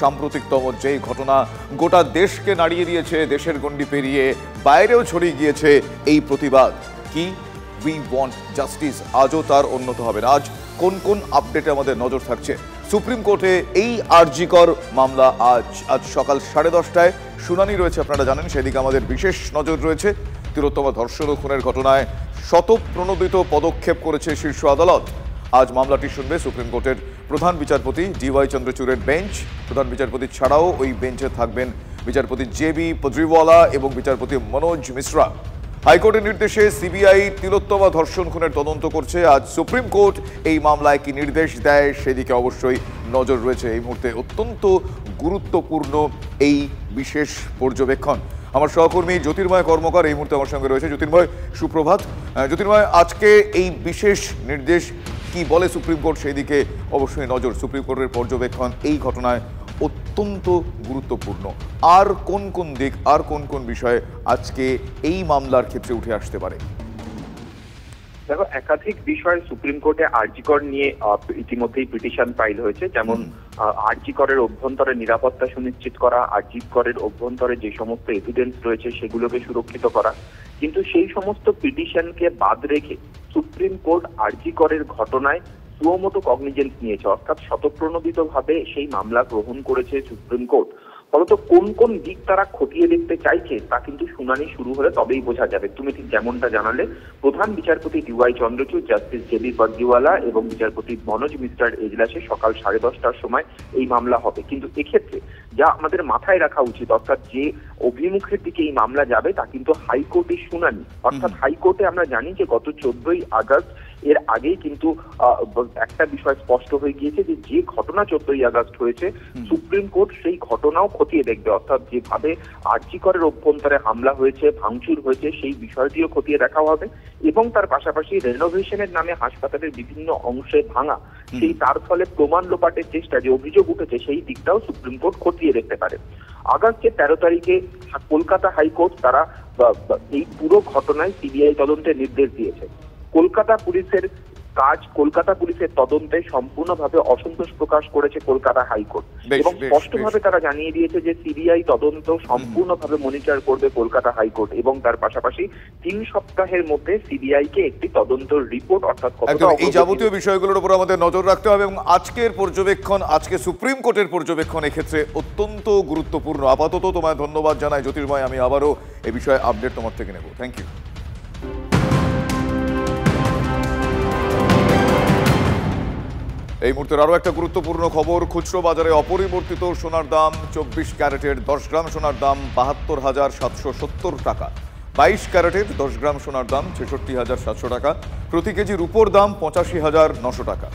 সাম্প্রতিকতম যেই ঘটনা গোটা দেশকে নাড়িয়ে দিয়েছে, দেশের গণ্ডি পেরিয়ে বাইরেও ছড়িয়ে গিয়েছে এই প্রতিবাদ কি উই ওয়ান্ট জাস্টিস, আজও তার উন্নত হবে না। আজ কোন কোন আপডেটে আমাদের নজর থাকছে? সুপ্রিম কোর্টে এই আরজিকর মামলা আজ সকাল 10:30টায় শুনানি রয়েছে, আপনারা জানেন। সেদিকে আমাদের বিশেষ নজর রয়েছে। তিলোত্তমা ধর্ষণ ও খুনের ঘটনায় শতপ্রণোদিত পদক্ষেপ করেছে শীর্ষ আদালত। আজ মামলাটি শুনবে সুপ্রিম কোর্টের প্রধান বিচারপতি DY চন্দ্রচূড়ের বেঞ্চ। প্রধান বিচারপতি ছাড়াও ওই বেঞ্চে থাকবেন বিচারপতি JB পদ্রিওয়ালা এবং বিচারপতি মনোজ মিশ্রা। হাইকোর্টের নির্দেশে CBI তিলোত্তমা ধর্ষণ খুনের তদন্ত করছে। আজ সুপ্রিম কোর্ট এই মামলায় কি নির্দেশ দেয় সেদিকে অবশ্যই নজর রয়েছে। এই মুহূর্তে অত্যন্ত গুরুত্বপূর্ণ এই বিশেষ পর্যবেক্ষণ। আমার সহকর্মী জ্যোতির্ময় কর্মকার এই মুহূর্তে আমার সঙ্গে রয়েছে। জ্যোতির্ময়, সুপ্রভাত। জ্যোতির্ময়, আজকে এই বিশেষ নির্দেশ কি বলে সুপ্রিম কোর্ট সেই দিকে অবশ্যই নজর। সুপ্রিম কোর্টের পর্যবেক্ষণ এই ঘটনায় অত্যন্ত গুরুত্বপূর্ণ। আর কোন কোন দিক, আর কোন কোন বিষয়ে আজকে এই মামলার ক্ষেত্রে উঠে আসতে পারে? দেখো, একাধিক বিষয় সুপ্রিম কোর্টে আরজিকর নিয়ে ইতিমধ্যেই পিটিশন ফাইল হয়েছে। যেমন আরজিকরের অভ্যন্তরে নিরাপত্তা সুনিশ্চিত করা, আরজিকরের অভ্যন্তরে যে সমস্ত এভিডেন্স রয়েছে সেগুলোকে সুরক্ষিত করা। কিন্তু সেই সমস্ত পিটিশনকে বাদ রেখে সুপ্রিম কোর্ট আরজিকরের ঘটনায় সুমোটো কগনিজেন্স নিয়েছে, অর্থাৎ শতপ্রণোদিতভাবে সেই মামলা গ্রহণ করেছে সুপ্রিম কোর্ট। ফলত কোন কোন দিক তারা খতিয়ে দেখতে চাইছে তা কিন্তু শুনানি শুরু হলে তবেই বোঝা যাবে। তুমি ঠিক যেমনটা জানালে, প্রধান বিচারপতি DY চন্দ্রচূড়, জাস্টিস JB পদ্রিওয়ালা এবং বিচারপতি মনোজ মিশ্রার এজলাসে সকাল 10:30টার সময় এই মামলা হবে। কিন্তু এক্ষেত্রে যা আমাদের মাথায় রাখা উচিত, অর্থাৎ যে অভিমুখের দিকে এই মামলা যাবে তা কিন্তু হাইকোর্টের শুনানি। অর্থাৎ হাইকোর্টে আমরা জানি যে গত 14ই আগস্ট এর আগেই কিন্তু একটা বিষয় স্পষ্ট হয়ে গিয়েছে যে ঘটনা 14ই আগস্ট হয়েছে, সুপ্রিম কোর্ট সেই ঘটনাও খতিয়ে দেখবে। অর্থাৎ যেভাবে আরজিকরের অভ্যন্তরে হামলা হয়েছে, ভাঙচুর হয়েছে, সেই বিষয়টিও খতিয়ে দেখা হবে এবং তার পাশাপাশি রেনোভেশনের নামে হাসপাতালের বিভিন্ন অংশে ভাঙা, সেই তার ফলে প্রমাণ লোপাটের চেষ্টা যে অভিযোগ উঠেছে সেই দিকটাও সুপ্রিম কোর্ট খতিয়ে দেখতে পারে। আগস্টের 13 তারিখে কলকাতা হাইকোর্ট তারা এই পুরো ঘটনায় CBI তদন্তের নির্দেশ দিয়েছে। কলকাতা পুলিশের কাজ, কলকাতা পুলিশের তদন্তে সম্পূর্ণভাবে অসন্তোষ প্রকাশ করেছে কলকাতা হাইকোর্ট এবং স্পষ্টভাবে তারা জানিয়ে দিয়েছে যে CBI তদন্ত সম্পূর্ণভাবে মনিটর করবে কলকাতা হাইকোর্ট এবং তার পাশাপাশি 3 সপ্তাহের মধ্যে CBI কে একটি তদন্ত রিপোর্ট, অর্থাৎ এই যাবতীয় বিষয়গুলোর উপর আমাদের নজর রাখতে হবে এবং আজকের পর্যবেক্ষণ, আজকে সুপ্রিম কোর্টের পর্যবেক্ষণ এক্ষেত্রে অত্যন্ত গুরুত্বপূর্ণ। আপাতত তোমায় ধন্যবাদ জানাই জ্যোতির্ময়। আমি আবারও এ বিষয়ে আপডেট তোমার থেকে নেব। Thank you. এই মুহূর্তের আরও একটা গুরুত্বপূর্ণ খবর। খুচরো বাজারে অপরিবর্তিত সোনার দাম 24 ক্যারেটের 10 গ্রাম সোনার দাম 72,770 টাকা, 22 ক্যারেটের 10 গ্রাম সোনার দাম 66,700 টাকা, প্রতি কেজি রূপোর দাম 85,900 টাকা।